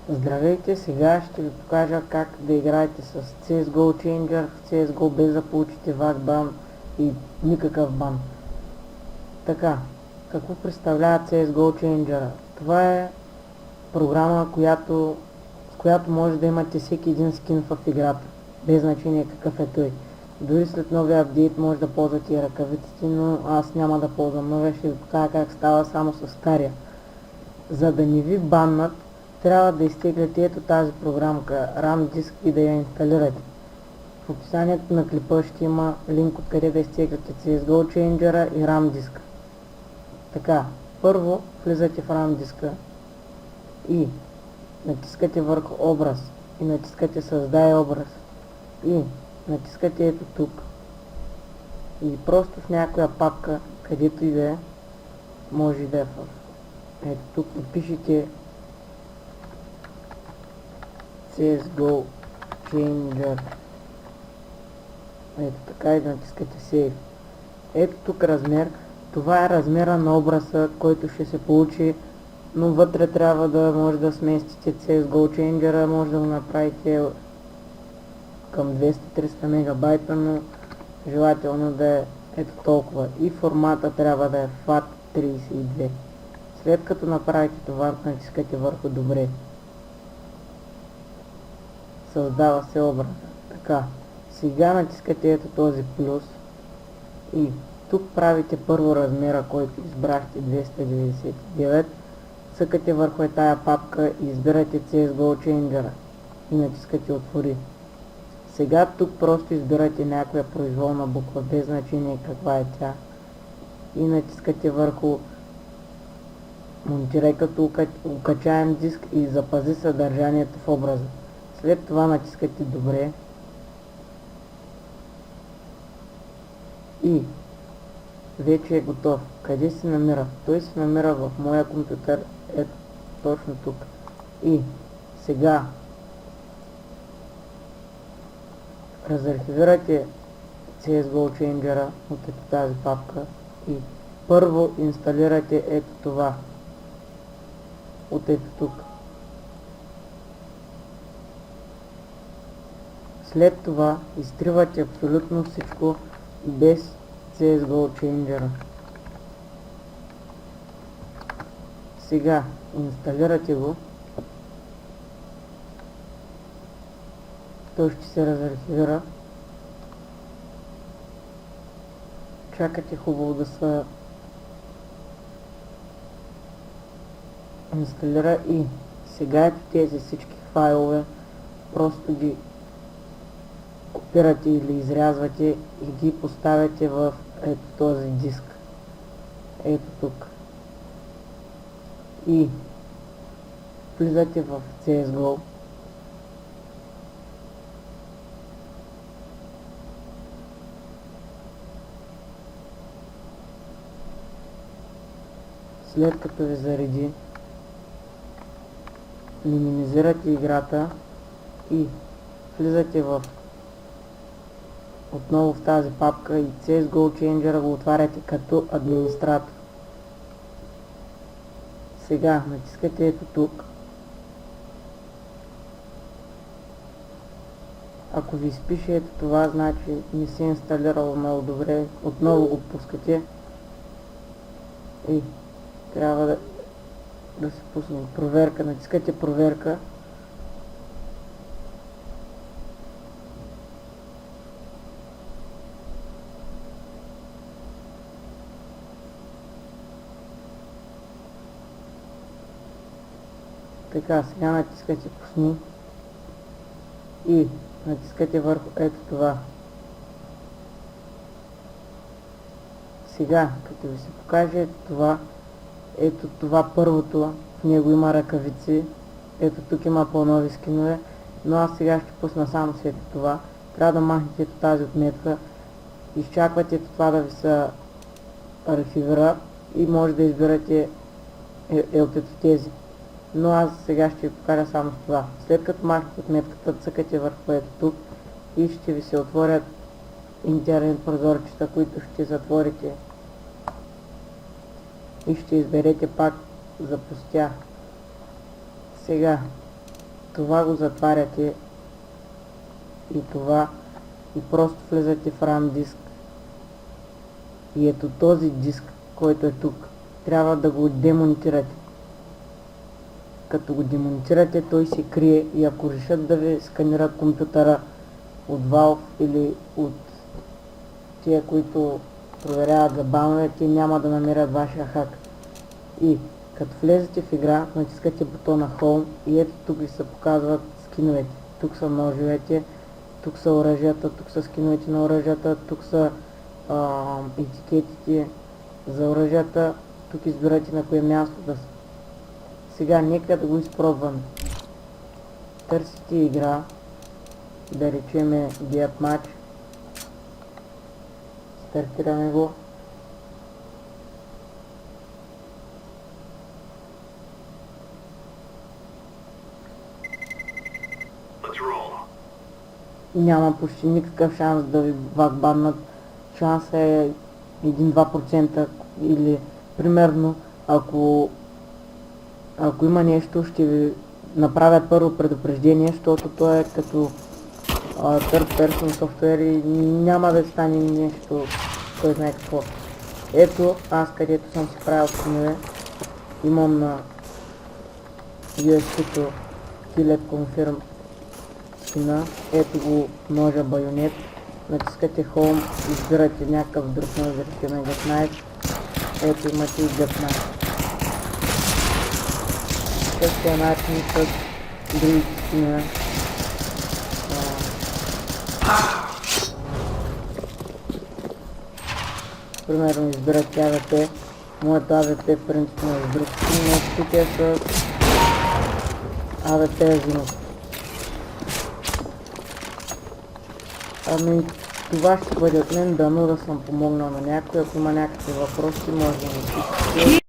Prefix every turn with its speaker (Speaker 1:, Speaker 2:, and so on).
Speaker 1: Здравейте, сега ще ви покажа как да играете с CSGO Changer в CSGO без да получите ваш бан и никакъв бан. Така, какво представлява CSGO Changer? Това е програма, с която може да имате всеки един скин в играта, без значение какъв е той. Дори след новия апдейт може да ползвате и ръкавиците, но аз няма да ползвам новия, ще ви покажа как става само с стария. За да не ви баннат, трябва да изтегляте ето тази програмка RAM-Disk и да я инсталирате. В описанието на клипа ще има линк откъде да изтегляте CSGO Changer и RAM-Disk. Така, първо влизате в RAM-диска и натискате върху образ и натискате създай образ и натискате ето тук и просто в някоя папка, където и да е, може да е ето тук напишете CSGO Changer. Ето така и да натискате Save. Ето тук размер. Това е размера на образа, който ще се получи, но вътре трябва да може да сместите CSGO Changer, може да го направите към 200-300 мегабайта, но желателно да е ето толкова. И формата трябва да е FAT32. След като направите това, натискате върху добре. Създава се образа. Така, сега натискате ето този плюс и тук правите първо размера, който избрахте 299, цъкате върху тая папка и избирате CSGO Changer и натискате отвори. Сега тук просто избирате някоя произволна буква, без значение каква е тя, и натискате върху монтирай като укачаем диск и запази съдържанието в образа. След това натискате добре и вече е готов. Къде се намира? Той се намира в моя компютър, ето точно тук. И сега разархивирате CSGO Changer от тази папка и първо инсталирате ето това от ето тук. След това изтривате абсолютно всичко без CSGO Changer. Сега инсталирате го. Той ще се разархивира. Чакате хубаво да се инсталира и сега ето тези всички файлове просто ги копирате или изрязвате и ги поставяте в ето този диск. Ето тук. И влизате в CSGO. След като ви зареди, минимизирате играта и влизате отново в тази папка и CSGO Changer го отваряте като администратор. Сега натискате ето тук. Ако ви изпише ето това, значи не се е инсталирало много добре. Отново го пускате и трябва да се пусне проверка. Натискате проверка. Така, сега натискате пусни и натискате върху ето това. Сега, като ви се покаже ето това първото, в него има ръкавици, ето тук има по-нови скинове, но аз сега ще пусна само след това. Трябва да махнете ето тази отметка, изчаквате ето това да ви се архивира и може да избирате от ето тези. Но аз сега ще ви покажа само с това. След като махнете отметката, цъкате върху ето тук и ще ви се отворят интернет прозорчета, които ще затворите и ще изберете пак за пустя. Сега Това го затваряте и това и просто влизате в RAM диск. И ето този диск, който е тук, трябва да го демонтирате. Като го демонтирате, той се крие и ако решат да ви сканират компютъра от Valve или от тия, които проверяват за банове, те няма да намерят вашия хак. И като влезете в игра, натискате бутона Home и ето тук ви се показват скиновете. Тук са ножовете, тук са оръжията, тук са скиновете на оръжията, тук са етикетите за оръжията, тук избирате на кое място да са. Сега нека да го изпробваме. Търсите игра, да речеме Deathmatch. Стартираме го. Няма почти никакъв шанс да ви вакбаннат. Шансът е 1-2% или примерно ако има нещо, ще ви направят първо предупреждение, защото то е като third person софтуер и няма да стане нещо, кой знае какво. Ето, аз където съм си правил скинове, имам на USB-то Killet Confirm скина, ето го ножа байонет, натискате Home, избирате някакъв друг нож, да речем Death Knife, ето имате и Death Knife. Същия начин с другите скинове. Примерно избирате AWP, моето AWP принципно е с друг скин, но тук е с AWP Azimuth. Ами това ще бъде от мен, дано да съм помогнал на някой, ако има някакви въпроси може да ми пишете.